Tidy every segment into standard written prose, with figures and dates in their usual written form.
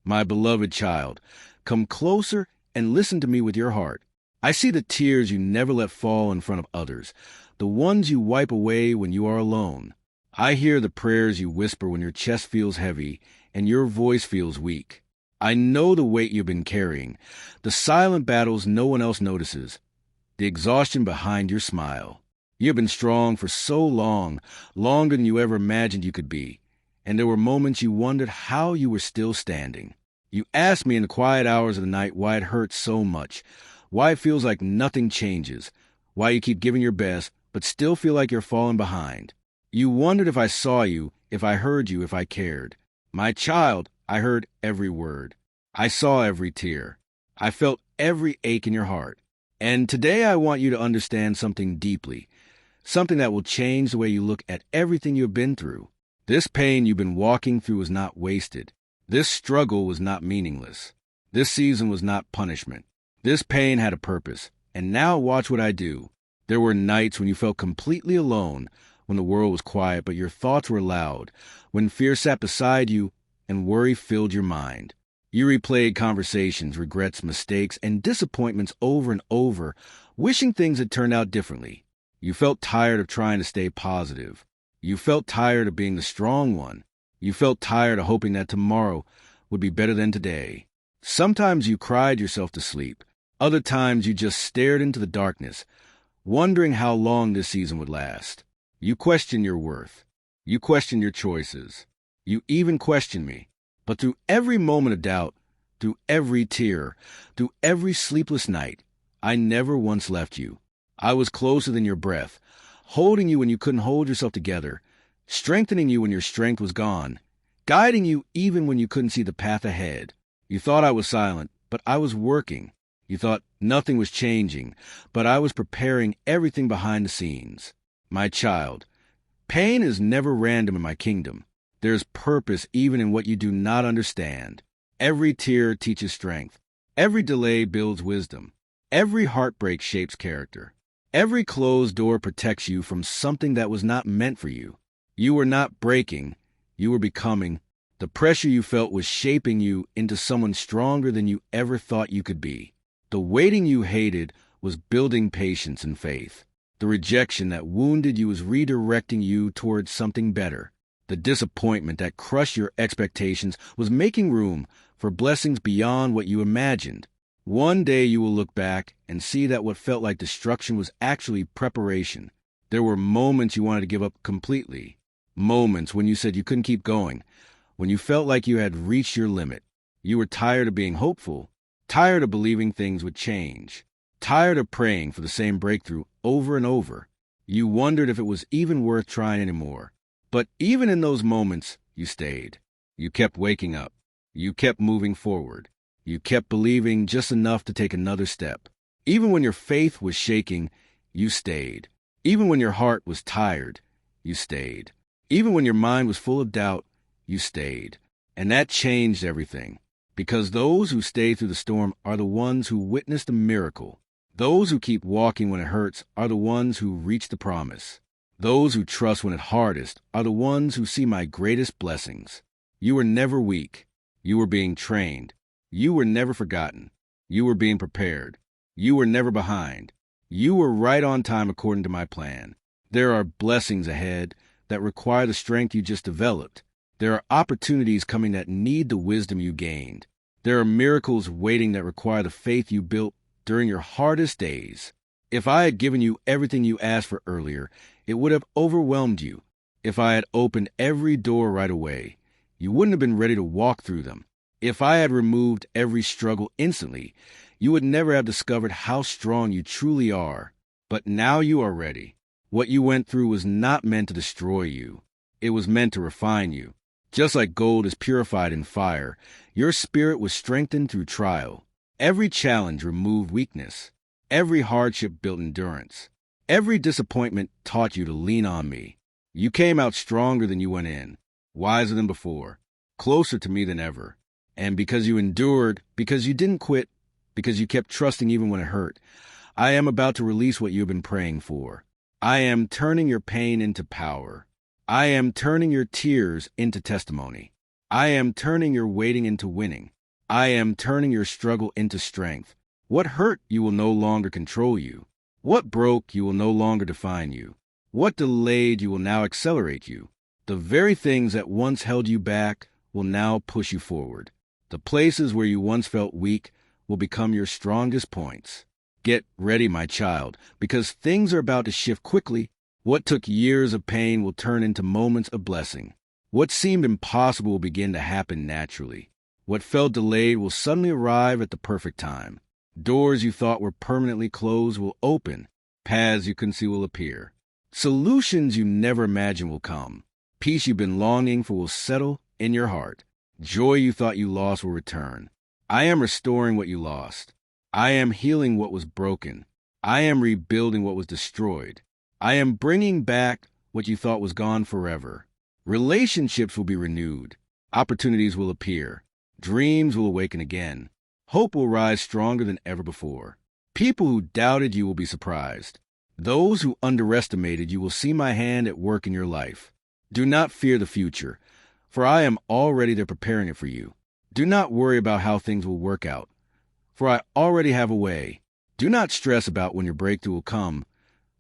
My beloved child, come closer and listen to me with your heart. I see the tears you never let fall in front of others, the ones you wipe away when you are alone. I hear the prayers you whisper when your chest feels heavy and your voice feels weak. I know the weight you've been carrying, the silent battles no one else notices, the exhaustion behind your smile. You've been strong for so long, longer than you ever imagined you could be, and there were moments you wondered how you were still standing. You asked me in the quiet hours of the night why it hurts so much, why it feels like nothing changes, why you keep giving your best but still feel like you're falling behind. You wondered if I saw you, if I heard you, if I cared. My child, I heard every word. I saw every tear. I felt every ache in your heart. And today I want you to understand something deeply, something that will change the way you look at everything you've been through. This pain you've been walking through was not wasted. This struggle was not meaningless. This season was not punishment. This pain had a purpose. And now watch what I do. There were nights when you felt completely alone, when the world was quiet but your thoughts were loud, when fear sat beside you and worry filled your mind. You replayed conversations, regrets, mistakes, and disappointments over and over, wishing things had turned out differently. You felt tired of trying to stay positive. You felt tired of being the strong one. You felt tired of hoping that tomorrow would be better than today. Sometimes you cried yourself to sleep. Other times you just stared into the darkness, wondering how long this season would last. You questioned your worth. You questioned your choices. You even questioned me. But through every moment of doubt, through every tear, through every sleepless night, I never once left you. I was closer than your breath, holding you when you couldn't hold yourself together, strengthening you when your strength was gone, guiding you even when you couldn't see the path ahead. You thought I was silent, but I was working. You thought nothing was changing, but I was preparing everything behind the scenes. My child, pain is never random in my kingdom. There's purpose even in what you do not understand. Every tear teaches strength. Every delay builds wisdom. Every heartbreak shapes character. Every closed door protects you from something that was not meant for you. You were not breaking. You were becoming. The pressure you felt was shaping you into someone stronger than you ever thought you could be. The waiting you hated was building patience and faith. The rejection that wounded you was redirecting you towards something better. The disappointment that crushed your expectations was making room for blessings beyond what you imagined. One day you will look back and see that what felt like destruction was actually preparation. There were moments you wanted to give up completely. Moments when you said you couldn't keep going. When you felt like you had reached your limit. You were tired of being hopeful. Tired of believing things would change. Tired of praying for the same breakthrough over and over. You wondered if it was even worth trying anymore. But even in those moments, you stayed. You kept waking up. You kept moving forward. You kept believing just enough to take another step. Even when your faith was shaking, you stayed. Even when your heart was tired, you stayed. Even when your mind was full of doubt, you stayed. And that changed everything. Because those who stay through the storm are the ones who witness the miracle. Those who keep walking when it hurts are the ones who reach the promise. Those who trust when it's hardest are the ones who see my greatest blessings. You were never weak. You were being trained. You were never forgotten. You were being prepared. You were never behind. You were right on time according to my plan. There are blessings ahead that require the strength you just developed. There are opportunities coming that need the wisdom you gained. There are miracles waiting that require the faith you built during your hardest days. If I had given you everything you asked for earlier, it would have overwhelmed you. If I had opened every door right away, you wouldn't have been ready to walk through them. If I had removed every struggle instantly, you would never have discovered how strong you truly are. But now you are ready. What you went through was not meant to destroy you. It was meant to refine you. Just like gold is purified in fire, your spirit was strengthened through trial. Every challenge removed weakness. Every hardship built endurance. Every disappointment taught you to lean on me. You came out stronger than you went in, wiser than before, closer to me than ever. And because you endured, because you didn't quit, because you kept trusting even when it hurt, I am about to release what you've been praying for. I am turning your pain into power. I am turning your tears into testimony. I am turning your waiting into winning. I am turning your struggle into strength. What hurt you will no longer control you. What broke you will no longer define you. What delayed you will now accelerate you. The very things that once held you back will now push you forward. The places where you once felt weak will become your strongest points. Get ready, my child, because things are about to shift quickly. What took years of pain will turn into moments of blessing. What seemed impossible will begin to happen naturally. What felt delayed will suddenly arrive at the perfect time. Doors you thought were permanently closed will open. Paths you couldn't see will appear. Solutions you never imagined will come. Peace you've been longing for will settle in your heart. Joy you thought you lost will return. I am restoring what you lost. I am healing what was broken. I am rebuilding what was destroyed. I am bringing back what you thought was gone forever. Relationships will be renewed. Opportunities will appear. Dreams will awaken again. Hope will rise stronger than ever before. People who doubted you will be surprised. Those who underestimated you will see my hand at work in your life. Do not fear the future, for I am already there preparing it for you. Do not worry about how things will work out, for I already have a way. Do not stress about when your breakthrough will come,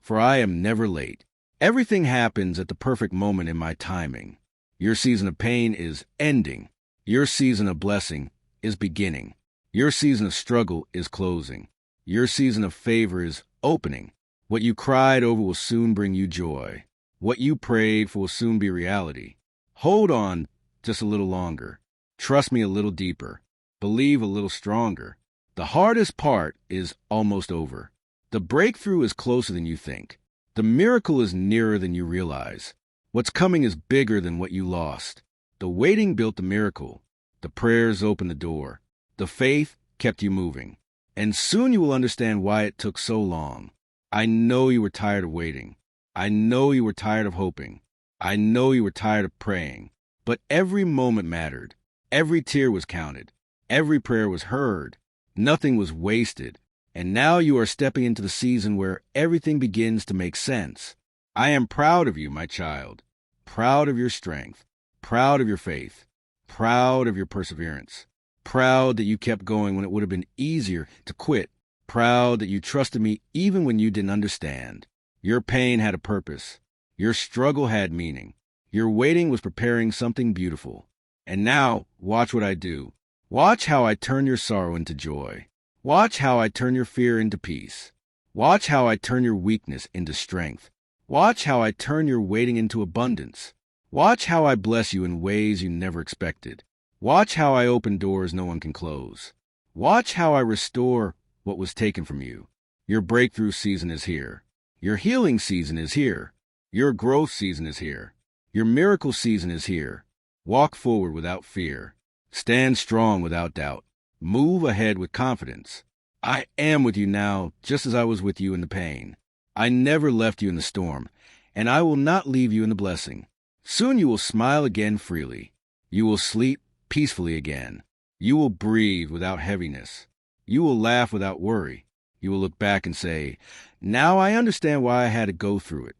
for I am never late. Everything happens at the perfect moment in my timing. Your season of pain is ending. Your season of blessing is beginning. Your season of struggle is closing. Your season of favor is opening. What you cried over will soon bring you joy. What you prayed for will soon be reality. Hold on just a little longer. Trust me a little deeper. Believe a little stronger. The hardest part is almost over. The breakthrough is closer than you think. The miracle is nearer than you realize. What's coming is bigger than what you lost. The waiting built the miracle. The prayers opened the door. The faith kept you moving. And soon you will understand why it took so long. I know you were tired of waiting. I know you were tired of hoping. I know you were tired of praying. But every moment mattered. Every tear was counted. Every prayer was heard. Nothing was wasted. And now you are stepping into the season where everything begins to make sense. I am proud of you, my child. Proud of your strength. Proud of your faith. Proud of your perseverance. Proud that you kept going when it would have been easier to quit. Proud that you trusted me even when you didn't understand. Your pain had a purpose. Your struggle had meaning. Your waiting was preparing something beautiful. And now, watch what I do. Watch how I turn your sorrow into joy. Watch how I turn your fear into peace. Watch how I turn your weakness into strength. Watch how I turn your waiting into abundance. Watch how I bless you in ways you never expected. Watch how I open doors no one can close. Watch how I restore what was taken from you. Your breakthrough season is here. Your healing season is here. Your growth season is here. Your miracle season is here. Walk forward without fear. Stand strong without doubt. Move ahead with confidence. I am with you now, just as I was with you in the pain. I never left you in the storm, and I will not leave you in the blessing. Soon you will smile again freely. You will sleep peacefully again. You will breathe without heaviness. You will laugh without worry. You will look back and say, now I understand why I had to go through it.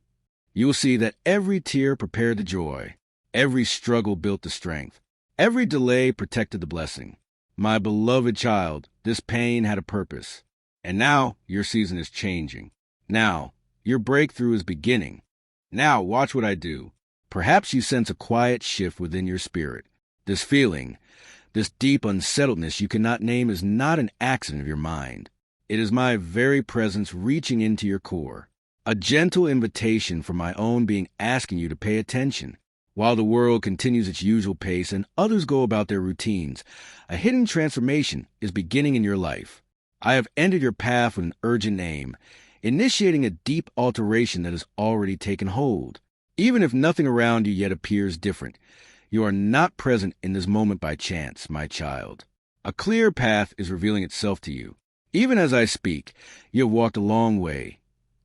You will see that every tear prepared the joy. Every struggle built the strength. Every delay protected the blessing. My beloved child, this pain had a purpose. And now your season is changing. Now your breakthrough is beginning. Now watch what I do. Perhaps you sense a quiet shift within your spirit. This feeling, this deep unsettledness you cannot name is not an accident of your mind. It is my very presence reaching into your core. A gentle invitation from my own being asking you to pay attention. While the world continues its usual pace and others go about their routines, a hidden transformation is beginning in your life. I have entered your path with an urgent aim, initiating a deep alteration that has already taken hold. Even if nothing around you yet appears different, you are not present in this moment by chance, my child. A clear path is revealing itself to you. Even as I speak, you have walked a long way,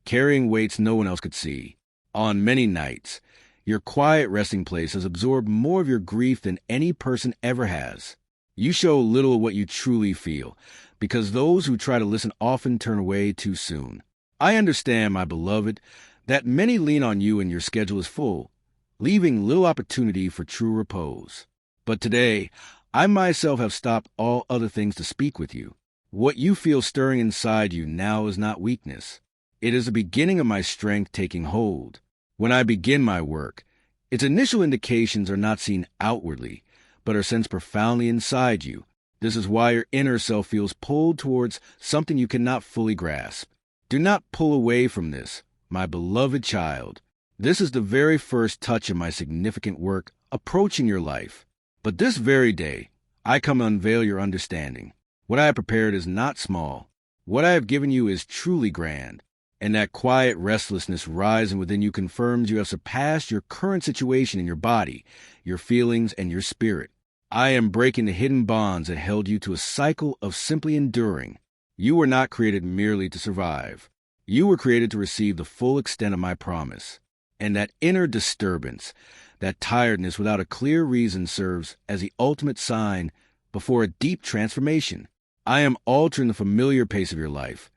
carrying weights no one else could see. On many nights, your quiet resting place has absorbed more of your grief than any person ever has. You show little of what you truly feel, because those who try to listen often turn away too soon. I understand, my beloved, that many lean on you and your schedule is full, leaving little opportunity for true repose. But today, I myself have stopped all other things to speak with you. What you feel stirring inside you now is not weakness. It is the beginning of my strength taking hold. When I begin my work, its initial indications are not seen outwardly, but are sensed profoundly inside you. This is why your inner self feels pulled towards something you cannot fully grasp. Do not pull away from this, my beloved child. This is the very first touch of my significant work approaching your life. But this very day, I come to unveil your understanding. What I have prepared is not small. What I have given you is truly grand. And that quiet restlessness rising within you confirms you have surpassed your current situation in your body, your feelings, and your spirit. I am breaking the hidden bonds that held you to a cycle of simply enduring. You were not created merely to survive. You were created to receive the full extent of my promise. And that inner disturbance, that tiredness without a clear reason serves as the ultimate sign before a deep transformation. I am altering the familiar pace of your life,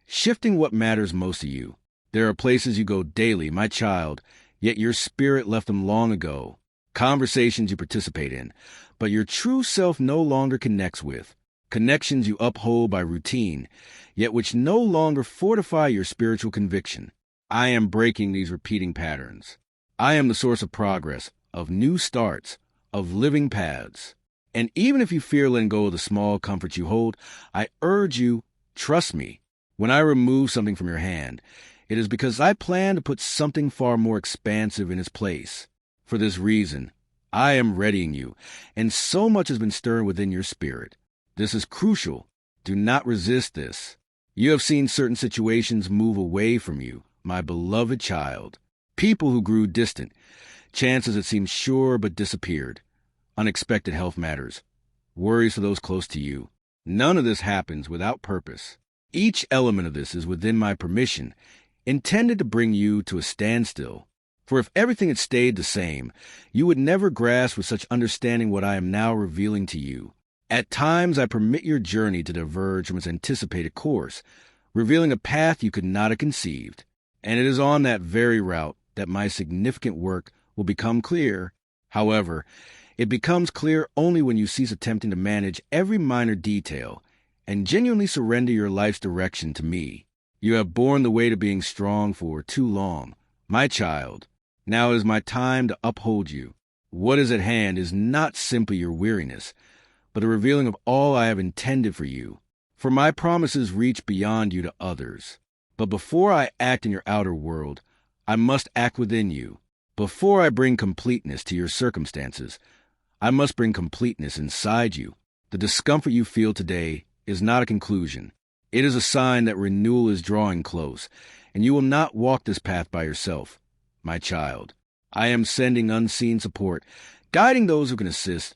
shifting what matters most to you. There are places you go daily, my child, yet your spirit left them long ago. Conversations you participate in, but your true self no longer connects with. Connections you uphold by routine, yet which no longer fortify your spiritual conviction. I am breaking these repeating patterns. I am the source of progress, of new starts, of living paths. And even if you fear letting go of the small comforts you hold, I urge you, trust me. When I remove something from your hand, it is because I plan to put something far more expansive in its place. For this reason, I am readying you, and so much has been stirring within your spirit. This is crucial. Do not resist this. You have seen certain situations move away from you, my beloved child. People who grew distant, chances that seemed sure but disappeared, unexpected health matters, worries for those close to you. None of this happens without purpose. Each element of this is within my permission, intended to bring you to a standstill. For if everything had stayed the same, you would never grasp with such understanding what I am now revealing to you. At times I permit your journey to diverge from its anticipated course, revealing a path you could not have conceived. And it is on that very route that my significant work will become clear. However, it becomes clear only when you cease attempting to manage every minor detail and genuinely surrender your life's direction to me. You have borne the weight of being strong for too long, my child. Now it is my time to uphold you. What is at hand is not simply your weariness, but a revealing of all I have intended for you. For my promises reach beyond you to others. But before I act in your outer world, I must act within you. Before I bring completeness to your circumstances, I must bring completeness inside you. The discomfort you feel today is not a conclusion. It is a sign that renewal is drawing close, and you will not walk this path by yourself, my child. I am sending unseen support, guiding those who can assist,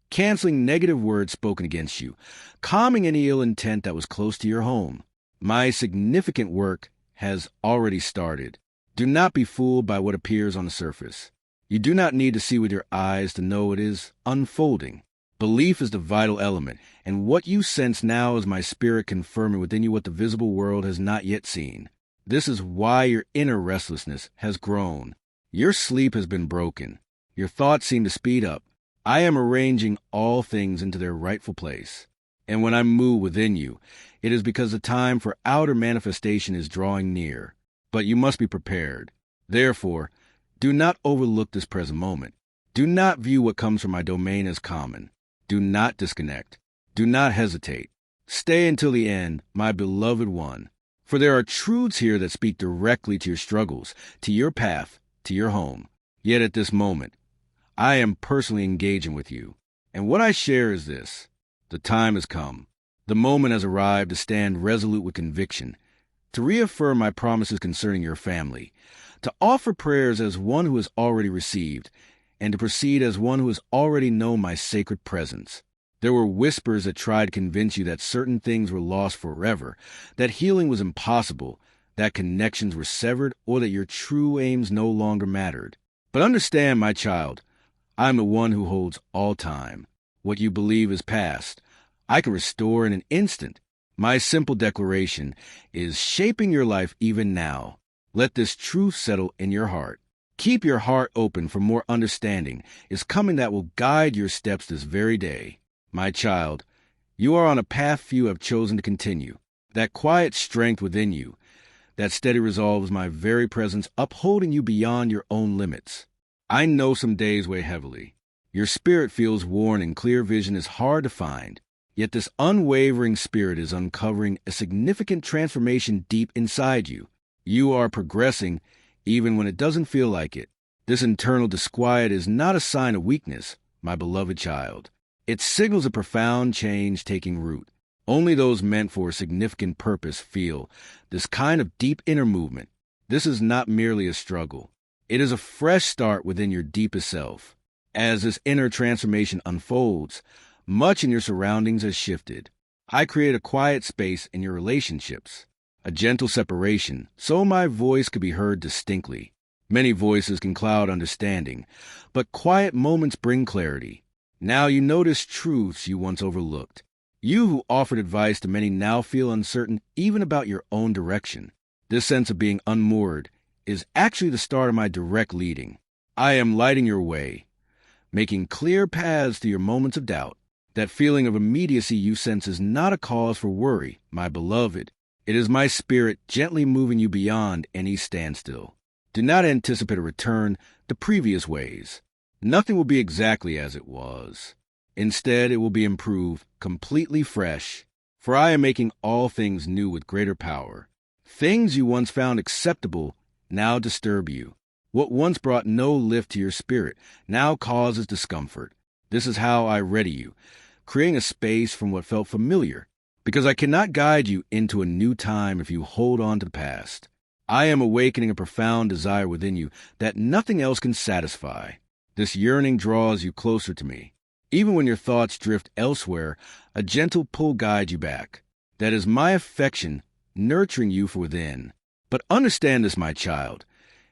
canceling negative words spoken against you, calming any ill intent that was close to your home. My significant work has already started. Do not be fooled by what appears on the surface. You do not need to see with your eyes to know it is unfolding. Belief is the vital element, and what you sense now is my spirit confirming within you what the visible world has not yet seen. This is why your inner restlessness has grown. Your sleep has been broken. Your thoughts seem to speed up. I am arranging all things into their rightful place. And when I move within you, it is because the time for outer manifestation is drawing near. But you must be prepared. Therefore, do not overlook this present moment. Do not view what comes from my domain as common. Do not disconnect. Do not hesitate. Stay until the end, my beloved one. For there are truths here that speak directly to your struggles, to your path, to your home. Yet at this moment, I am personally engaging with you. And what I share is this. The time has come. The moment has arrived to stand resolute with conviction, to reaffirm my promises concerning your family, to offer prayers as one who has already received, and to proceed as one who has already known my sacred presence. There were whispers that tried to convince you that certain things were lost forever, that healing was impossible, that connections were severed, or that your true aims no longer mattered. But understand, my child, I am the one who holds all time. What you believe is past, I can restore in an instant. My simple declaration is shaping your life even now. Let this truth settle in your heart. Keep your heart open for more understanding is coming that will guide your steps this very day. My child, you are on a path few have chosen to continue. That quiet strength within you, that steady resolve is my very presence upholding you beyond your own limits. I know some days weigh heavily. Your spirit feels worn and clear vision is hard to find. Yet this unwavering spirit is uncovering a significant transformation deep inside you. You are progressing even when it doesn't feel like it. This internal disquiet is not a sign of weakness, my beloved child. It signals a profound change taking root. Only those meant for a significant purpose feel this kind of deep inner movement. This is not merely a struggle. It is a fresh start within your deepest self. As this inner transformation unfolds, much in your surroundings has shifted. I create a quiet space in your relationships, a gentle separation, so my voice could be heard distinctly. Many voices can cloud understanding, but quiet moments bring clarity. Now you notice truths you once overlooked. You who offered advice to many now feel uncertain even about your own direction. This sense of being unmoored is actually the start of my direct leading. I am lighting your way, making clear paths to your moments of doubt. That feeling of immediacy you sense is not a cause for worry, my beloved. It is my spirit gently moving you beyond any standstill. Do not anticipate a return to previous ways. Nothing will be exactly as it was. Instead, it will be improved, completely fresh. For I am making all things new with greater power. Things you once found acceptable now disturb you. What once brought no lift to your spirit now causes discomfort. This is how I ready you, creating a space from what felt familiar, because I cannot guide you into a new time if you hold on to the past. I am awakening a profound desire within you that nothing else can satisfy. This yearning draws you closer to me. Even when your thoughts drift elsewhere, a gentle pull guides you back. That is my affection nurturing you from within. But understand this, my child.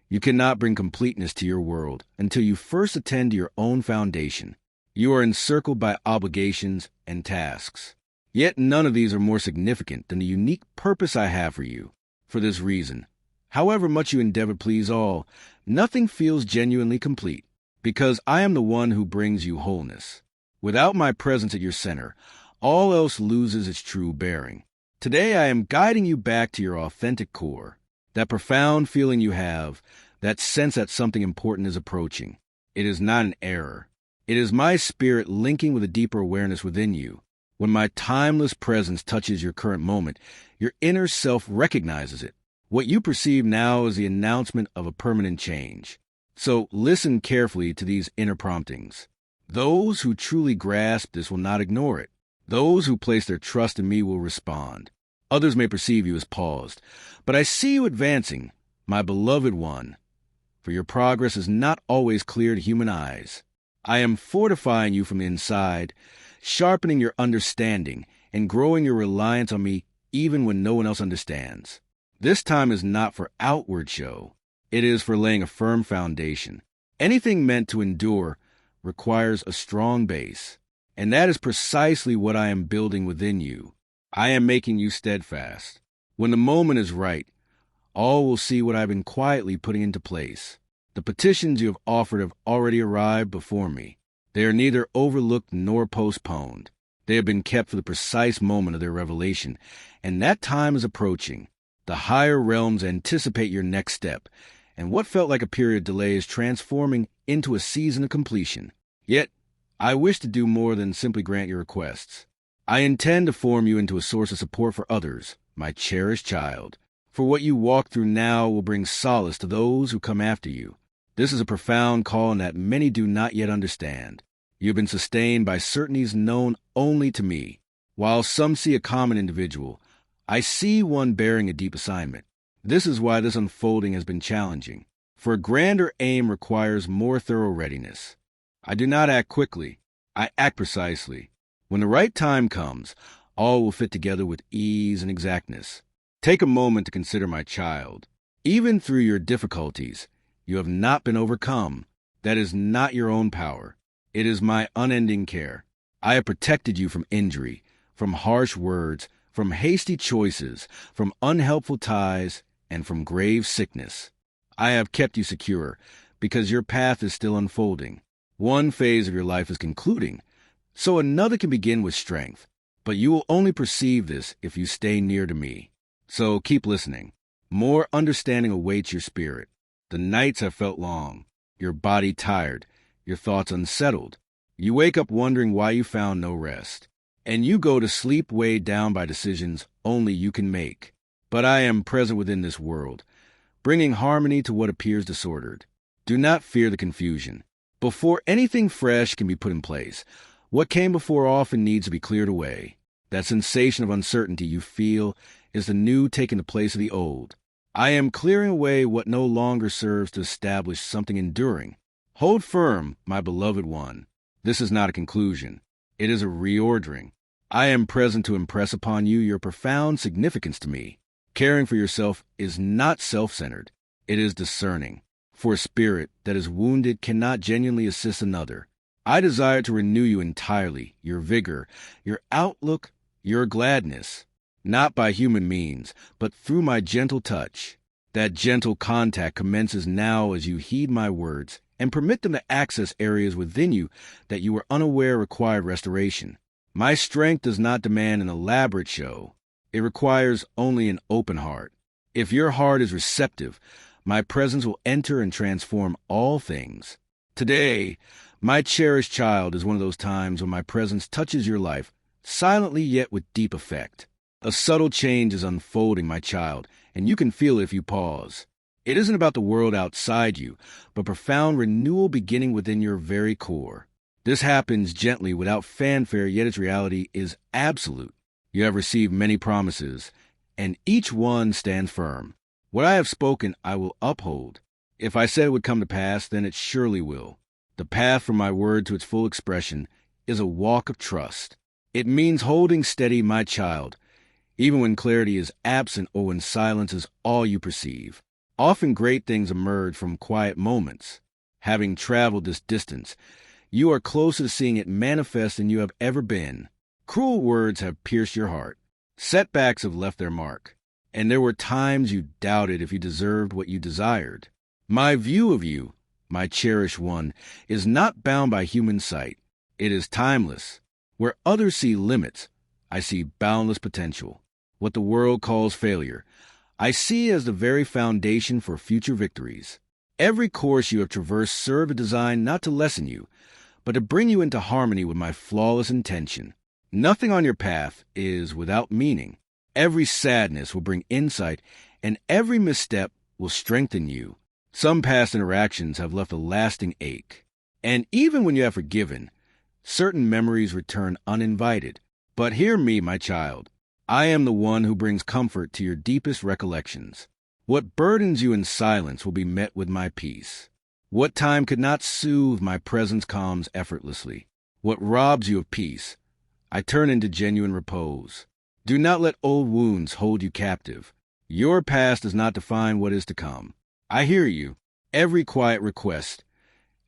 You cannot bring completeness to your world until you first attend to your own foundation. You are encircled by obligations and tasks. Yet none of these are more significant than the unique purpose I have for you. For this reason, however much you endeavor to please all, nothing feels genuinely complete, because I am the one who brings you wholeness. Without my presence at your center, all else loses its true bearing. Today I am guiding you back to your authentic core, that profound feeling you have, that sense that something important is approaching. It is not an error. It is my spirit linking with a deeper awareness within you. When my timeless presence touches your current moment, your inner self recognizes it. What you perceive now is the announcement of a permanent change. So listen carefully to these inner promptings. Those who truly grasp this will not ignore it. Those who place their trust in me will respond. Others may perceive you as paused, but I see you advancing, my beloved one. For your progress is not always clear to human eyes. I am fortifying you from the inside, sharpening your understanding, and growing your reliance on me even when no one else understands. This time is not for outward show. It is for laying a firm foundation. Anything meant to endure requires a strong base, and that is precisely what I am building within you. I am making you steadfast. When the moment is right, all will see what I've been quietly putting into place. The petitions you have offered have already arrived before me. They are neither overlooked nor postponed. They have been kept for the precise moment of their revelation, and that time is approaching. The higher realms anticipate your next step, and what felt like a period of delay is transforming into a season of completion. Yet, I wish to do more than simply grant your requests. I intend to form you into a source of support for others, my cherished child. For what you walk through now will bring solace to those who come after you. This is a profound call that many do not yet understand. You have been sustained by certainties known only to me. While some see a common individual, I see one bearing a deep assignment. This is why this unfolding has been challenging. For a grander aim requires more thorough readiness. I do not act quickly. I act precisely. When the right time comes, all will fit together with ease and exactness. Take a moment to consider my child. Even through your difficulties, you have not been overcome. That is not your own power. It is my unending care. I have protected you from injury, from harsh words, from hasty choices, from unhelpful ties, and from grave sickness. I have kept you secure, because your path is still unfolding. One phase of your life is concluding, so another can begin with strength. But you will only perceive this if you stay near to me. So keep listening. More understanding awaits your spirit. The nights have felt long, your body tired, your thoughts unsettled. You wake up wondering why you found no rest. And you go to sleep weighed down by decisions only you can make. But I am present within this world, bringing harmony to what appears disordered. Do not fear the confusion. Before anything fresh can be put in place, what came before often needs to be cleared away. That sensation of uncertainty you feel is the new taking the place of the old. I am clearing away what no longer serves to establish something enduring. Hold firm, my beloved one. This is not a conclusion. It is a reordering. I am present to impress upon you your profound significance to me. Caring for yourself is not self-centered. It is discerning. For a spirit that is wounded cannot genuinely assist another. I desire to renew you entirely, your vigor, your outlook, your gladness, not by human means, but through my gentle touch. That gentle contact commences now as you heed my words and permit them to access areas within you that you were unaware required restoration. My strength does not demand an elaborate show. It requires only an open heart. If your heart is receptive, my presence will enter and transform all things. Today, my cherished child, is one of those times when my presence touches your life, silently yet with deep effect. A subtle change is unfolding, my child, and you can feel it if you pause. It isn't about the world outside you, but profound renewal beginning within your very core. This happens gently, without fanfare, yet its reality is absolute. You have received many promises, and each one stands firm. What I have spoken I will uphold. If I said it would come to pass, then it surely will. The path from my word to its full expression is a walk of trust. It means holding steady, my child, even when clarity is absent or when silence is all you perceive. Often great things emerge from quiet moments. Having traveled this distance, you are closer to seeing it manifest than you have ever been. Cruel words have pierced your heart. Setbacks have left their mark. And there were times you doubted if you deserved what you desired. My view of you, my cherished one, is not bound by human sight. It is timeless. Where others see limits, I see boundless potential. What the world calls failure, I see as the very foundation for future victories. Every course you have traversed served a design not to lessen you, but to bring you into harmony with my flawless intention. Nothing on your path is without meaning. Every sadness will bring insight, and every misstep will strengthen you. Some past interactions have left a lasting ache. And even when you have forgiven, certain memories return uninvited. But hear me, my child. I am the one who brings comfort to your deepest recollections. What burdens you in silence will be met with my peace. What time could not soothe, my presence calms effortlessly. What robs you of peace, I turn into genuine repose. Do not let old wounds hold you captive. Your past does not define what is to come. I hear you. Every quiet request,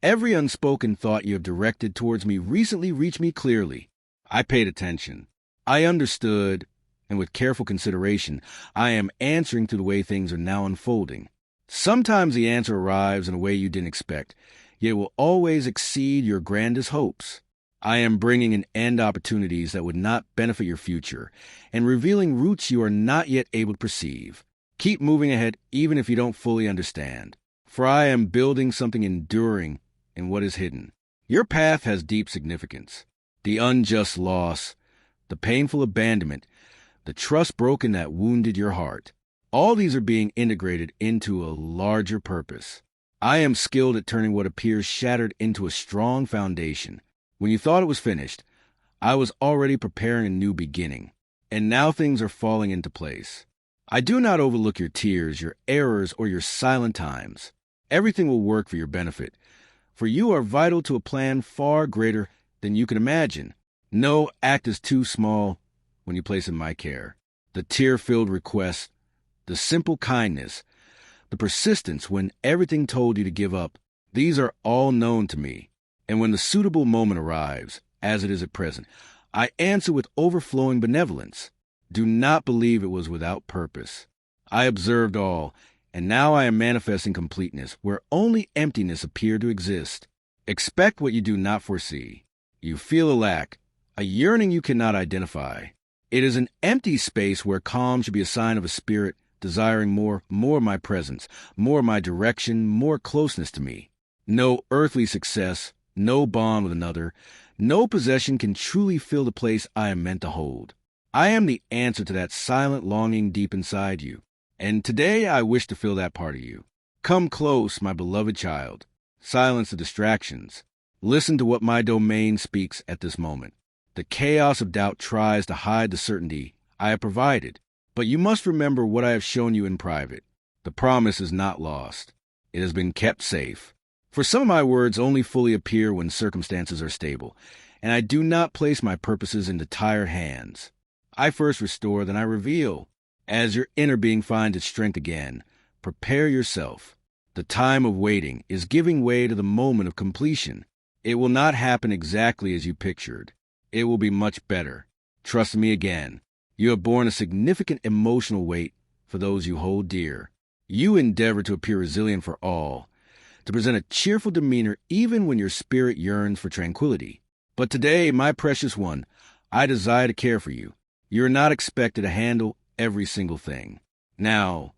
every unspoken thought you have directed towards me recently reached me clearly. I paid attention. I understood, and with careful consideration, I am answering to the way things are now unfolding. Sometimes the answer arrives in a way you didn't expect, yet it will always exceed your grandest hopes. I am bringing an end to opportunities that would not benefit your future, and revealing roots you are not yet able to perceive. Keep moving ahead even if you don't fully understand, for I am building something enduring in what is hidden. Your path has deep significance. The unjust loss, the painful abandonment, the trust broken that wounded your heart. All these are being integrated into a larger purpose. I am skilled at turning what appears shattered into a strong foundation. When you thought it was finished, I was already preparing a new beginning, and now things are falling into place. I do not overlook your tears, your errors, or your silent times. Everything will work for your benefit, for you are vital to a plan far greater than you can imagine. No act is too small when you place in my care. The tear-filled request, the simple kindness, the persistence when everything told you to give up, these are all known to me. And when the suitable moment arrives, as it is at present, I answer with overflowing benevolence. Do not believe it was without purpose. I observed all, and now I am manifesting completeness where only emptiness appeared to exist. Expect what you do not foresee. You feel a lack, a yearning you cannot identify. It is an empty space where calm should be a sign of a spirit desiring more of my presence, more of my direction, more closeness to me. No earthly success, no bond with another, no possession can truly fill the place I am meant to hold. I am the answer to that silent longing deep inside you, and today I wish to fill that part of you. Come close, my beloved child. Silence the distractions. Listen to what my domain speaks at this moment. The chaos of doubt tries to hide the certainty I have provided, but you must remember what I have shown you in private. The promise is not lost. It has been kept safe. For some of my words only fully appear when circumstances are stable, and I do not place my purposes into tired hands. I first restore, then I reveal. As your inner being finds its strength again, prepare yourself. The time of waiting is giving way to the moment of completion. It will not happen exactly as you pictured. It will be much better. Trust me again. You have borne a significant emotional weight for those you hold dear. You endeavor to appear resilient for all, to present a cheerful demeanor even when your spirit yearns for tranquility. But today, my precious one, I desire to care for you. You are not expected to handle every single thing. Now,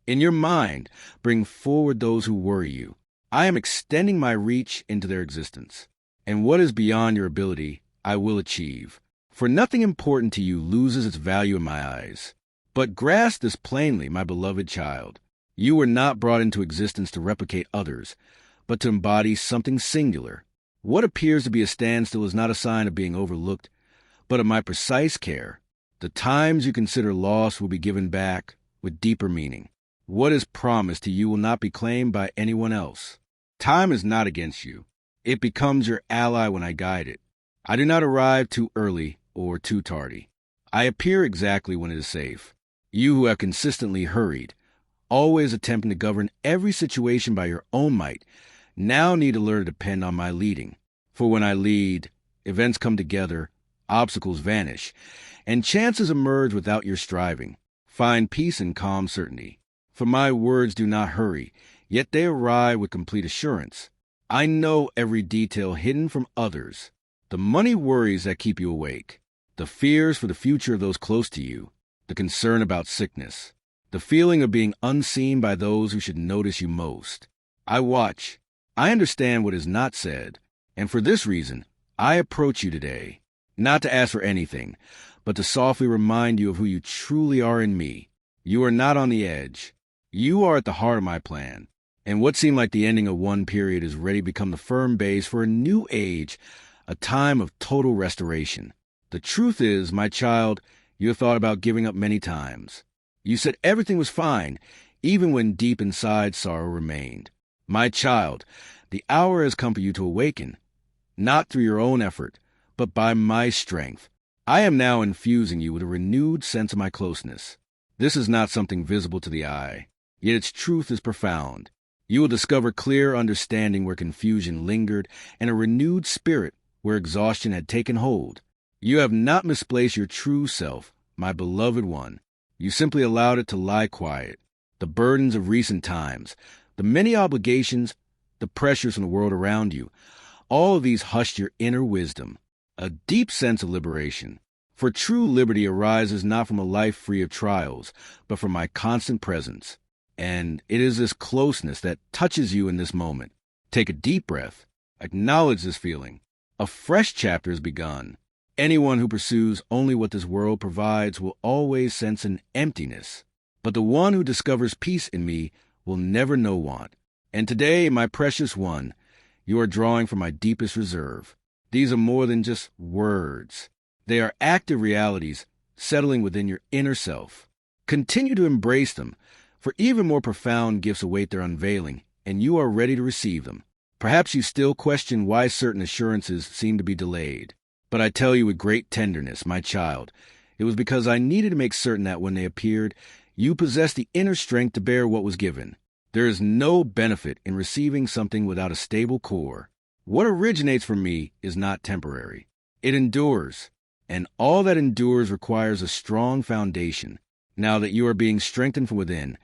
in your mind, bring forward those who worry you. I am extending my reach into their existence, and what is beyond your ability, I will achieve. For nothing important to you loses its value in my eyes. But grasp this plainly, my beloved child. You were not brought into existence to replicate others, but to embody something singular. What appears to be a standstill is not a sign of being overlooked, but of my precise care. The times you consider lost will be given back with deeper meaning. What is promised to you will not be claimed by anyone else. Time is not against you. It becomes your ally when I guide it. I do not arrive too early or too tardy. I appear exactly when it is safe. You who have consistently hurried, always attempting to govern every situation by your own might, now need to learn to depend on my leading. For when I lead, events come together, obstacles vanish, and chances emerge without your striving. Find peace and calm certainty. For my words do not hurry, yet they arrive with complete assurance. I know every detail hidden from others. The money worries that keep you awake, the fears for the future of those close to you, the concern about sickness, the feeling of being unseen by those who should notice you most. I watch. I understand what is not said, and for this reason, I approach you today, not to ask for anything, but to softly remind you of who you truly are in me. You are not on the edge. You are at the heart of my plan, and what seemed like the ending of one period is ready to become the firm base for a new age, a time of total restoration. The truth is, my child, you have thought about giving up many times. You said everything was fine, even when deep inside sorrow remained. My child, the hour has come for you to awaken, not through your own effort, but by my strength. I am now infusing you with a renewed sense of my closeness. This is not something visible to the eye, yet its truth is profound. You will discover clear understanding where confusion lingered and a renewed spirit where exhaustion had taken hold. You have not misplaced your true self, my beloved one. You simply allowed it to lie quiet. The burdens of recent times, the many obligations, the pressures from the world around you, all of these hushed your inner wisdom, a deep sense of liberation. For true liberty arises not from a life free of trials, but from my constant presence. And it is this closeness that touches you in this moment. Take a deep breath. Acknowledge this feeling. A fresh chapter has begun. Anyone who pursues only what this world provides will always sense an emptiness. But the one who discovers peace in me will never know want. And today, my precious one, you are drawing from my deepest reserve. These are more than just words. They are active realities settling within your inner self. Continue to embrace them, for even more profound gifts await their unveiling, and you are ready to receive them. Perhaps you still question why certain assurances seem to be delayed. But I tell you with great tenderness, my child, it was because I needed to make certain that when they appeared, you possessed the inner strength to bear what was given. There is no benefit in receiving something without a stable core. What originates from me is not temporary. It endures, and all that endures requires a strong foundation. Now that you are being strengthened from within,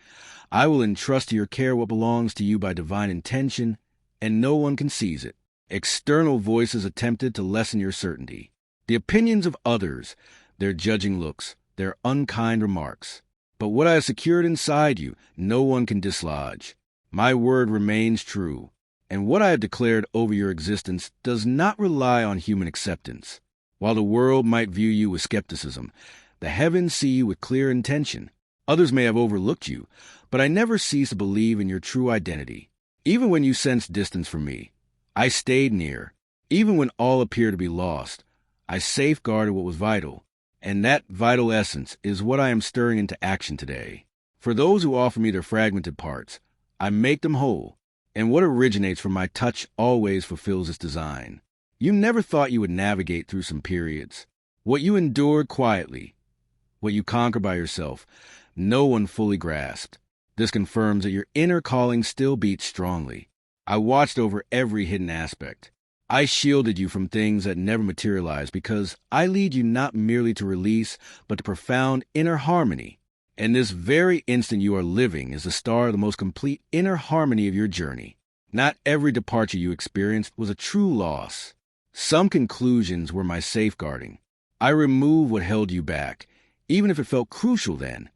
I will entrust to your care what belongs to you by divine intention, and no one can seize it. External voices attempted to lessen your certainty. The opinions of others, their judging looks, their unkind remarks. But what I have secured inside you, no one can dislodge. My word remains true, and what I have declared over your existence does not rely on human acceptance. While the world might view you with skepticism, the heavens see you with clear intention. Others may have overlooked you, but I never cease to believe in your true identity. Even when you sensed distance from me, I stayed near. Even when all appeared to be lost, I safeguarded what was vital. And that vital essence is what I am stirring into action today. For those who offer me their fragmented parts, I make them whole, and what originates from my touch always fulfills its design. You never thought you would navigate through some periods. What you endured quietly, what you conquered by yourself, no one fully grasped. This confirms that your inner calling still beats strongly. I watched over every hidden aspect. I shielded you from things that never materialized because I lead you not merely to release, but to profound inner harmony. And this very instant you are living is the star of the most complete inner harmony of your journey. Not every departure you experienced was a true loss. Some conclusions were my safeguarding. I removed what held you back, even if it felt crucial then.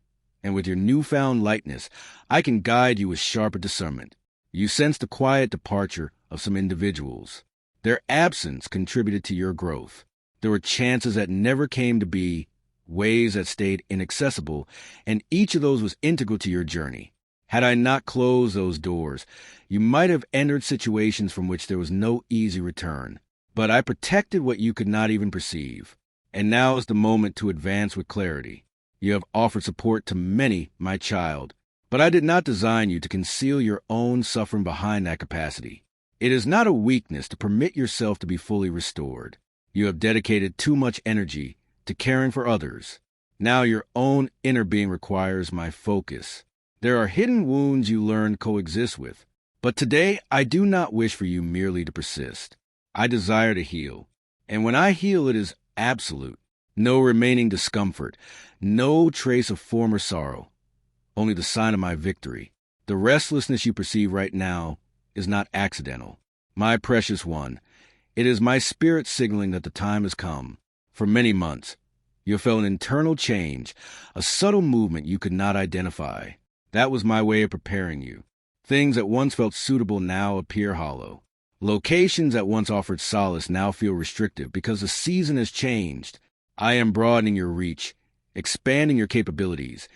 And with your newfound lightness, I can guide you with sharper discernment. You sense the quiet departure of some individuals. Their absence contributed to your growth. There were chances that never came to be, ways that stayed inaccessible, and each of those was integral to your journey. Had I not closed those doors, you might have entered situations from which there was no easy return. But I protected what you could not even perceive. And now is the moment to advance with clarity. You have offered support to many, my child, but I did not design you to conceal your own suffering behind that capacity. It is not a weakness to permit yourself to be fully restored. You have dedicated too much energy to caring for others. Now your own inner being requires my focus. There are hidden wounds you learn to coexist with. But today, I do not wish for you merely to persist. I desire to heal. And when I heal, it is absolute. No remaining discomfort. No trace of former sorrow. Only the sign of my victory. The restlessness you perceive right now is not accidental. My precious one, it is my spirit signaling that the time has come. For many months, you have felt an internal change, a subtle movement you could not identify. That was my way of preparing you. Things that once felt suitable now appear hollow. Locations that once offered solace now feel restrictive because the season has changed. I am broadening your reach, expanding your capabilities,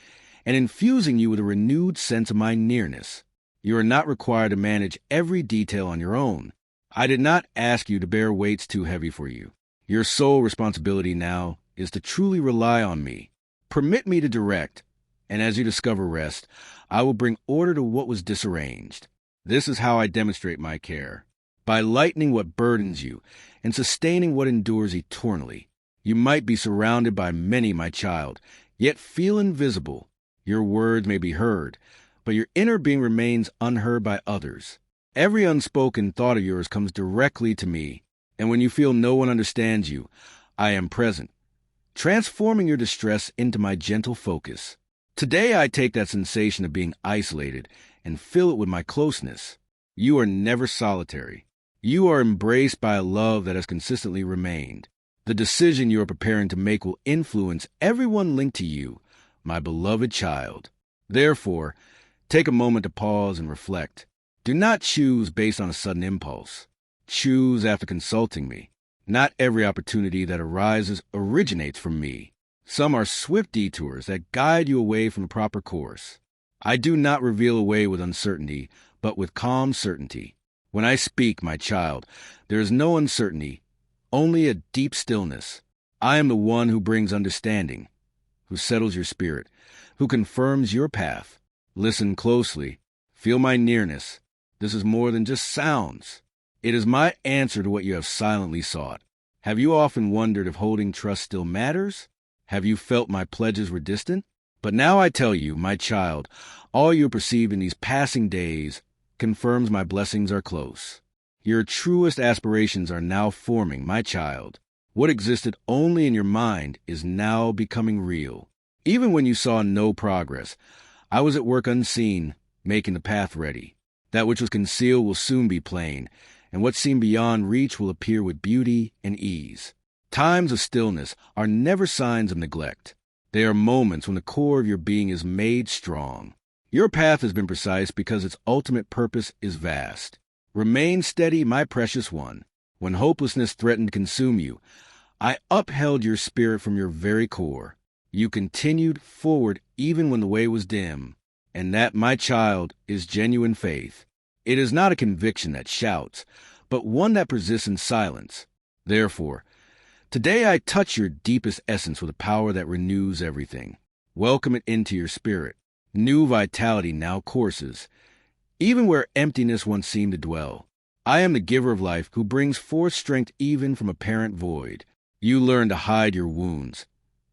and infusing you with a renewed sense of my nearness. You are not required to manage every detail on your own. I did not ask you to bear weights too heavy for you. Your sole responsibility now is to truly rely on me. Permit me to direct, and as you discover rest, I will bring order to what was disarranged. This is how I demonstrate my care. By lightening what burdens you and sustaining what endures eternally. You might be surrounded by many, my child, yet feel invisible. Your words may be heard, but your inner being remains unheard by others. Every unspoken thought of yours comes directly to me, and when you feel no one understands you, I am present, transforming your distress into my gentle focus. Today I take that sensation of being isolated and fill it with my closeness. You are never solitary. You are embraced by a love that has consistently remained. The decision you are preparing to make will influence everyone linked to you, my beloved child. Therefore, take a moment to pause and reflect. Do not choose based on a sudden impulse. Choose after consulting me. Not every opportunity that arises originates from me. Some are swift detours that guide you away from the proper course. I do not reveal a way with uncertainty, but with calm certainty. When I speak, my child, there is no uncertainty, only a deep stillness. I am the one who brings understanding, who settles your spirit, who confirms your path. Listen closely. Feel my nearness. This is more than just sounds. It is my answer to what you have silently sought. Have you often wondered if holding trust still matters? Have you felt my pledges were distant? But now I tell you, my child, all you perceive in these passing days confirms my blessings are close. Your truest aspirations are now forming, my child. What existed only in your mind is now becoming real. Even when you saw no progress, I was at work unseen, making the path ready. That which was concealed will soon be plain, and what seemed beyond reach will appear with beauty and ease. Times of stillness are never signs of neglect. They are moments when the core of your being is made strong. Your path has been precise because its ultimate purpose is vast. Remain steady, my precious one. When hopelessness threatened to consume you, I upheld your spirit from your very core. You continued forward even when the way was dim. And that, my child, is genuine faith. It is not a conviction that shouts, but one that persists in silence. Therefore, today I touch your deepest essence with a power that renews everything. Welcome it into your spirit. New vitality now courses, even where emptiness once seemed to dwell. I am the giver of life who brings forth strength even from apparent void. You learn to hide your wounds,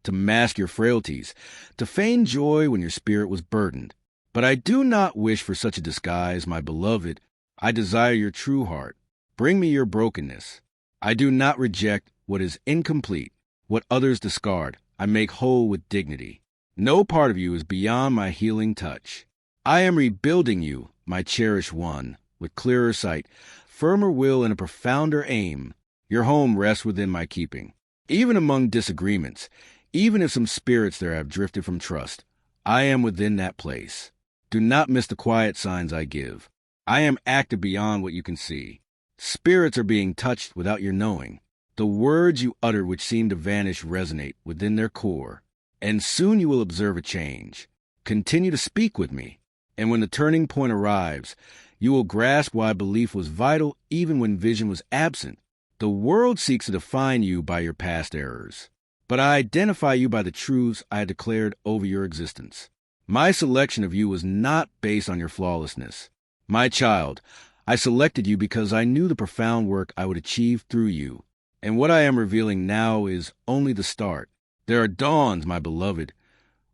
to mask your frailties, to feign joy when your spirit was burdened. But I do not wish for such a disguise, my beloved. I desire your true heart. Bring me your brokenness. I do not reject what is incomplete. What others discard, I make whole with dignity. No part of you is beyond my healing touch. I am rebuilding you, my cherished one, with clearer sight, firmer will, and a profounder aim. Your home rests within my keeping. Even among disagreements, even if some spirits there have drifted from trust, I am within that place. Do not miss the quiet signs I give. I am active beyond what you can see. Spirits are being touched without your knowing. The words you utter which seem to vanish resonate within their core, and soon you will observe a change. Continue to speak with me, and when the turning point arrives, you will grasp why belief was vital even when vision was absent. The world seeks to define you by your past errors, but I identify you by the truths I had declared over your existence. My selection of you was not based on your flawlessness. My child, I selected you because I knew the profound work I would achieve through you. And what I am revealing now is only the start. There are dawns, my beloved,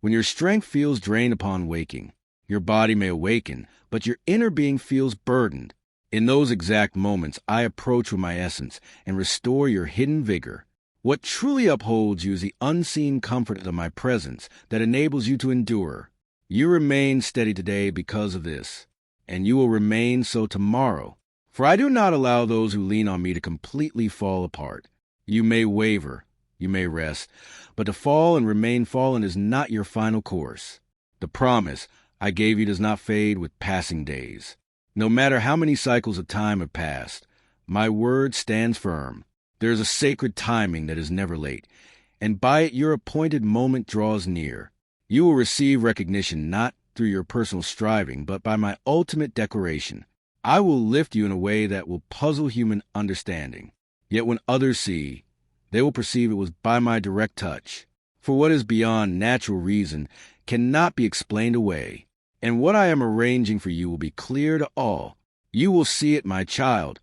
when your strength feels drained upon waking. Your body may awaken, but your inner being feels burdened. In those exact moments, I approach with my essence and restore your hidden vigor. What truly upholds you is the unseen comfort of my presence that enables you to endure. You remain steady today because of this, and you will remain so tomorrow. For I do not allow those who lean on me to completely fall apart. You may waver, you may rest, but to fall and remain fallen is not your final course. The promise I gave you does not fade with passing days. No matter how many cycles of time have passed, my word stands firm. There is a sacred timing that is never late, and by it your appointed moment draws near. You will receive recognition not through your personal striving, but by my ultimate declaration. I will lift you in a way that will puzzle human understanding. Yet when others see, they will perceive it was by my direct touch. For what is beyond natural reason cannot be explained away, and what I am arranging for you will be clear to all. You will see it, my child,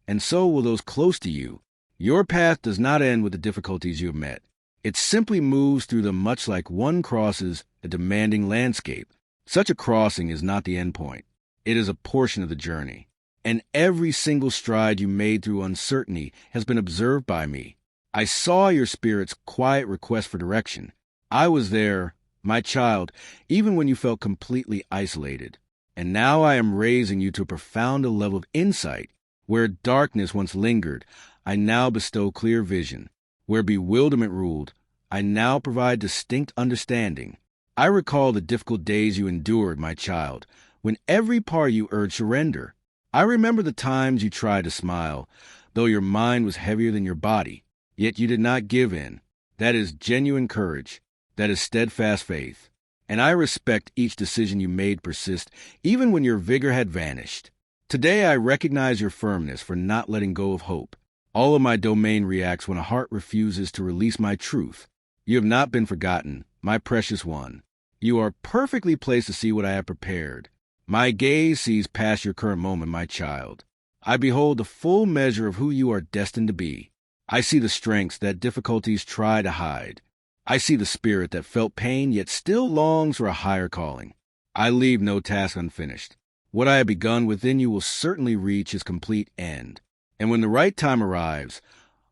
and so will those close to you. Your path does not end with the difficulties you have met. It simply moves through them much like one crosses a demanding landscape. Such a crossing is not the end point. It is a portion of the journey. And every single stride you made through uncertainty has been observed by me. I saw your spirit's quiet request for direction. I was there, my child, even when you felt completely isolated. And now I am raising you to a profounder level of insight. Where darkness once lingered, I now bestow clear vision. Where bewilderment ruled, I now provide distinct understanding. I recall the difficult days you endured, my child, when every part of you urged surrender. I remember the times you tried to smile, though your mind was heavier than your body, yet you did not give in. That is genuine courage. That is steadfast faith. And I respect each decision you made persist, even when your vigor had vanished. Today I recognize your firmness for not letting go of hope. All of my domain reacts when a heart refuses to release my truth. You have not been forgotten, my precious one. You are perfectly placed to see what I have prepared. My gaze sees past your current moment, my child. I behold the full measure of who you are destined to be. I see the strengths that difficulties try to hide. I see the spirit that felt pain yet still longs for a higher calling. I leave no task unfinished. What I have begun within you will certainly reach its complete end. And when the right time arrives,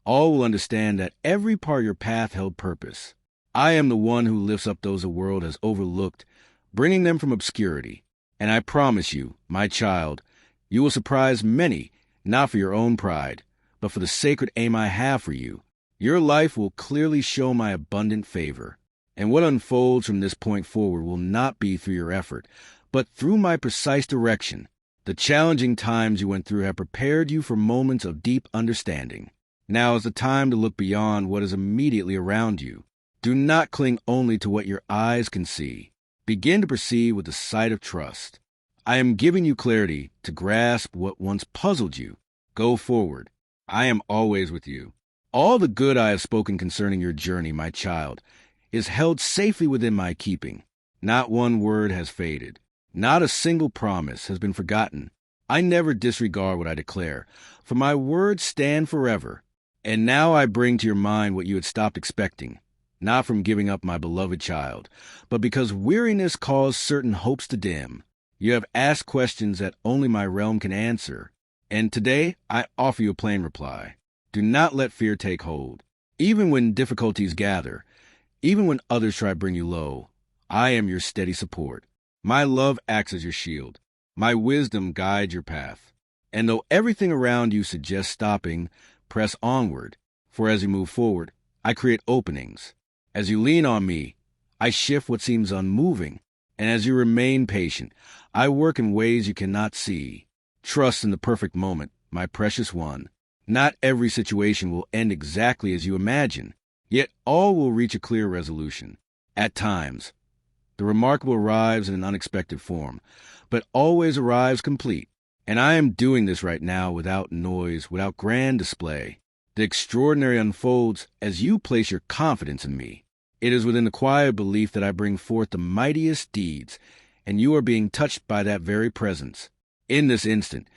all will understand that every part of your path held purpose. I am the one who lifts up those the world has overlooked bringing them from obscurity. And I promise you, my child, you will surprise many, not for your own pride, but for the sacred aim I have for you. Your life will clearly show my abundant favor. And what unfolds from this point forward will not be through your effort, but through my precise direction. The challenging times you went through have prepared you for moments of deep understanding. Now is the time to look beyond what is immediately around you. Do not cling only to what your eyes can see. Begin to perceive with the sight of trust. I am giving you clarity to grasp what once puzzled you. Go forward. I am always with you. All the good I have spoken concerning your journey, my child, is held safely within my keeping. Not one word has faded. Not a single promise has been forgotten. I never disregard what I declare, for my words stand forever. And now I bring to your mind what you had stopped expecting, not from giving up my beloved child, but because weariness caused certain hopes to dim. You have asked questions that only my realm can answer, and today I offer you a plain reply. Do not let fear take hold. Even when difficulties gather, even when others try to bring you low, I am your steady support. My love acts as your shield. My wisdom guides your path. And though everything around you suggests stopping, press onward, for as you move forward, I create openings. As you lean on me, I shift what seems unmoving, and as you remain patient, I work in ways you cannot see. Trust in the perfect moment, my precious one. Not every situation will end exactly as you imagine, yet all will reach a clear resolution. At times, the remarkable arrives in an unexpected form, but always arrives complete. And I am doing this right now without noise, without grand display. The extraordinary unfolds as you place your confidence in me. It is within the quiet belief that I bring forth the mightiest deeds, and you are being touched by that very presence. In this instant,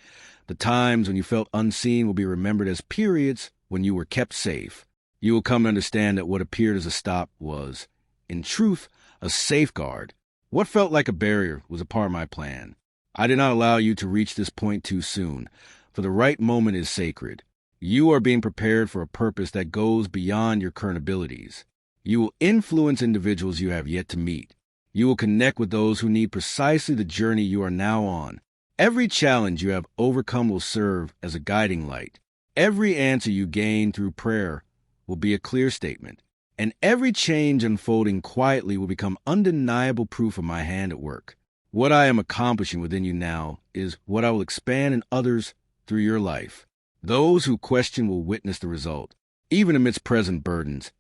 the times when you felt unseen will be remembered as periods when you were kept safe. You will come to understand that what appeared as a stop was, in truth, a safeguard. What felt like a barrier was a part of my plan. I did not allow you to reach this point too soon, for the right moment is sacred. You are being prepared for a purpose that goes beyond your current abilities. You will influence individuals you have yet to meet. You will connect with those who need precisely the journey you are now on. Every challenge you have overcome will serve as a guiding light. Every answer you gain through prayer will be a clear statement. And every change unfolding quietly will become undeniable proof of my hand at work. What I am accomplishing within you now is what I will expand in others through your life. Those who question will witness the result, even amidst present burdens.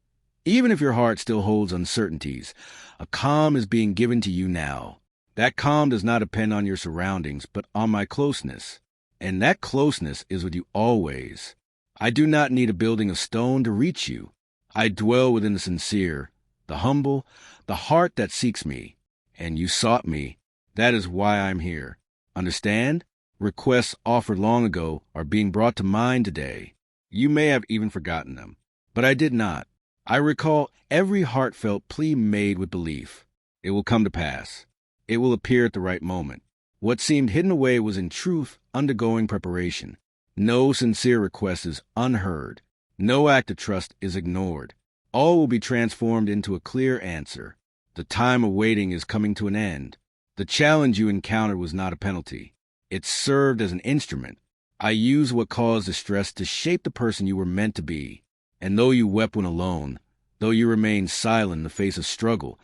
Even if your heart still holds uncertainties, a calm is being given to you now. That calm does not depend on your surroundings, but on my closeness. And that closeness is with you always. I do not need a building of stone to reach you. I dwell within the sincere, the humble, the heart that seeks me. And you sought me. That is why I'm here. Understand? Requests offered long ago are being brought to mind today. You may have even forgotten them, but I did not. I recall every heartfelt plea made with belief. It will come to pass. It will appear at the right moment. What seemed hidden away was in truth undergoing preparation. No sincere request is unheard. No act of trust is ignored. All will be transformed into a clear answer. The time of waiting is coming to an end. The challenge you encountered was not a penalty. It served as an instrument. I used what caused distress to shape the person you were meant to be. And though you wept when alone, though you remained silent in the face of struggle,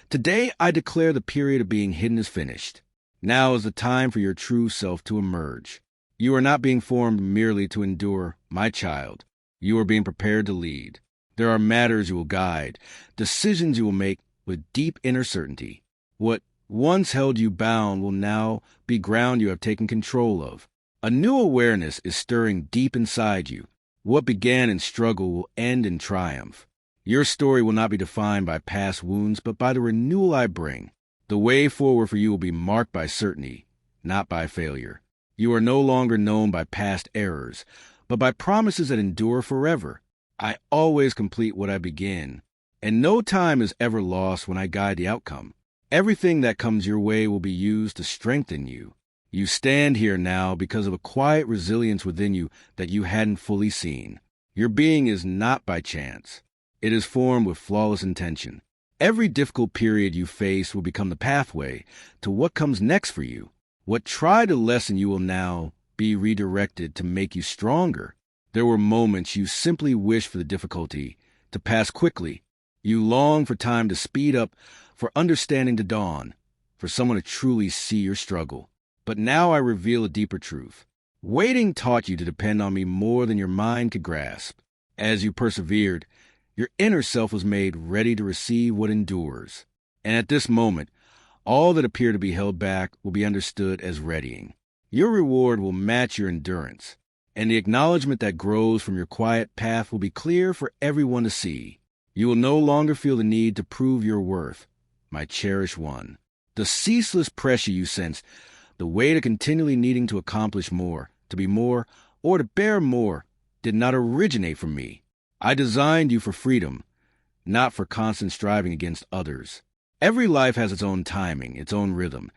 today I declare the period of being hidden is finished. Now is the time for your true self to emerge. You are not being formed merely to endure, my child. You are being prepared to lead. There are matters you will guide, decisions you will make with deep inner certainty. What once held you bound will now be ground you have taken control of. A new awareness is stirring deep inside you. What began in struggle will end in triumph. Your story will not be defined by past wounds, but by the renewal I bring. The way forward for you will be marked by certainty, not by failure. You are no longer known by past errors, but by promises that endure forever. I always complete what I begin, and no time is ever lost when I guide the outcome. Everything that comes your way will be used to strengthen you. You stand here now because of a quiet resilience within you that you hadn't fully seen. Your being is not by chance. It is formed with flawless intention. Every difficult period you face will become the pathway to what comes next for you. What tried to lessen you will now be redirected to make you stronger. There were moments you simply wished for the difficulty to pass quickly. You longed for time to speed up, for understanding to dawn, for someone to truly see your struggle. But now I reveal a deeper truth. Waiting taught you to depend on me more than your mind could grasp. As you persevered, your inner self was made ready to receive what endures. And at this moment, all that appeared to be held back will be understood as readying. Your reward will match your endurance, and the acknowledgement that grows from your quiet path will be clear for everyone to see. You will no longer feel the need to prove your worth, my cherished one. The ceaseless pressure you sense, the weight of continually needing to accomplish more, to be more, or to bear more, did not originate from me. I designed you for freedom, not for constant striving against others. Every life has its own timing, its own rhythm,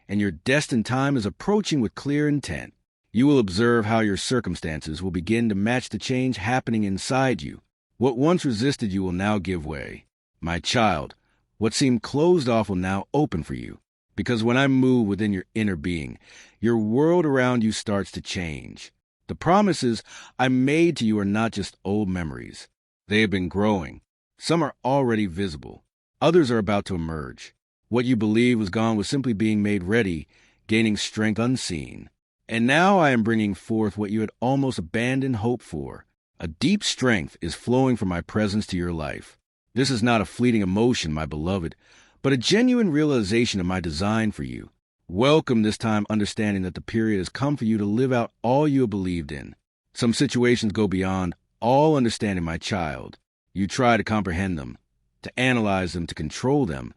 and your destined time is approaching with clear intent. You will observe how your circumstances will begin to match the change happening inside you. What once resisted you will now give way. My child, what seemed closed off will now open for you, because when I move within your inner being, your world around you starts to change. The promises I made to you are not just old memories. They have been growing. Some are already visible. Others are about to emerge. What you believed was gone was simply being made ready, gaining strength unseen. And now I am bringing forth what you had almost abandoned hope for. A deep strength is flowing from my presence to your life. This is not a fleeting emotion, my beloved, but a genuine realization of my design for you. Welcome this time understanding that the period has come for you to live out all you have believed in. Some situations go beyond all understanding, my child. You try to comprehend them, to analyze them, to control them,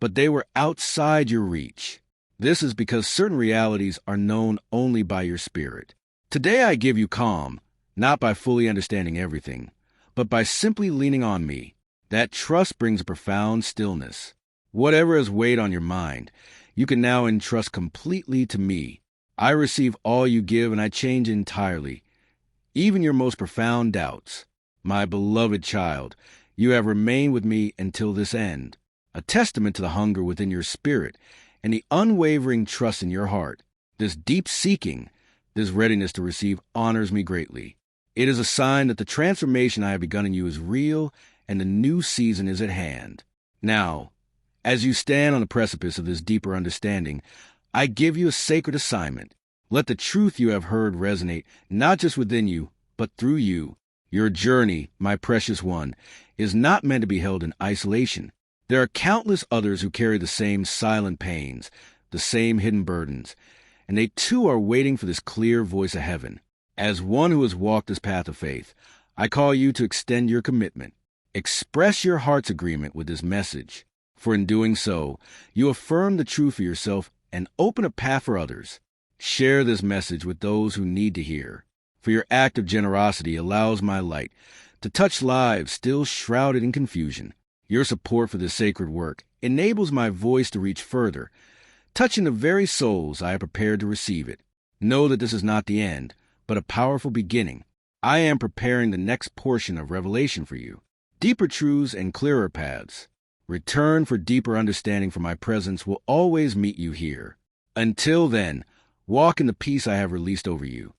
but they were outside your reach. This is because certain realities are known only by your spirit. Today I give you calm, not by fully understanding everything, but by simply leaning on me. That trust brings a profound stillness. Whatever has weighed on your mind, you can now entrust completely to me. I receive all you give, and I change entirely, even your most profound doubts. My beloved child, you have remained with me until this end, a testament to the hunger within your spirit and the unwavering trust in your heart. This deep seeking, this readiness to receive honors me greatly. It is a sign that the transformation I have begun in you is real and the new season is at hand. Now, as you stand on the precipice of this deeper understanding, I give you a sacred assignment. Let the truth you have heard resonate not just within you, but through you. Your journey, my precious one, is not meant to be held in isolation. There are countless others who carry the same silent pains, the same hidden burdens, and they too are waiting for this clear voice of heaven. As one who has walked this path of faith, I call you to extend your commitment. Express your heart's agreement with this message. For in doing so, you affirm the truth for yourself and open a path for others. Share this message with those who need to hear. For your act of generosity allows my light to touch lives still shrouded in confusion. Your support for this sacred work enables my voice to reach further, touching the very souls I have prepared to receive it. Know that this is not the end, but a powerful beginning. I am preparing the next portion of revelation for you. Deeper truths and clearer paths. Return for deeper understanding, for my presence will always meet you here. Until then, walk in the peace I have released over you.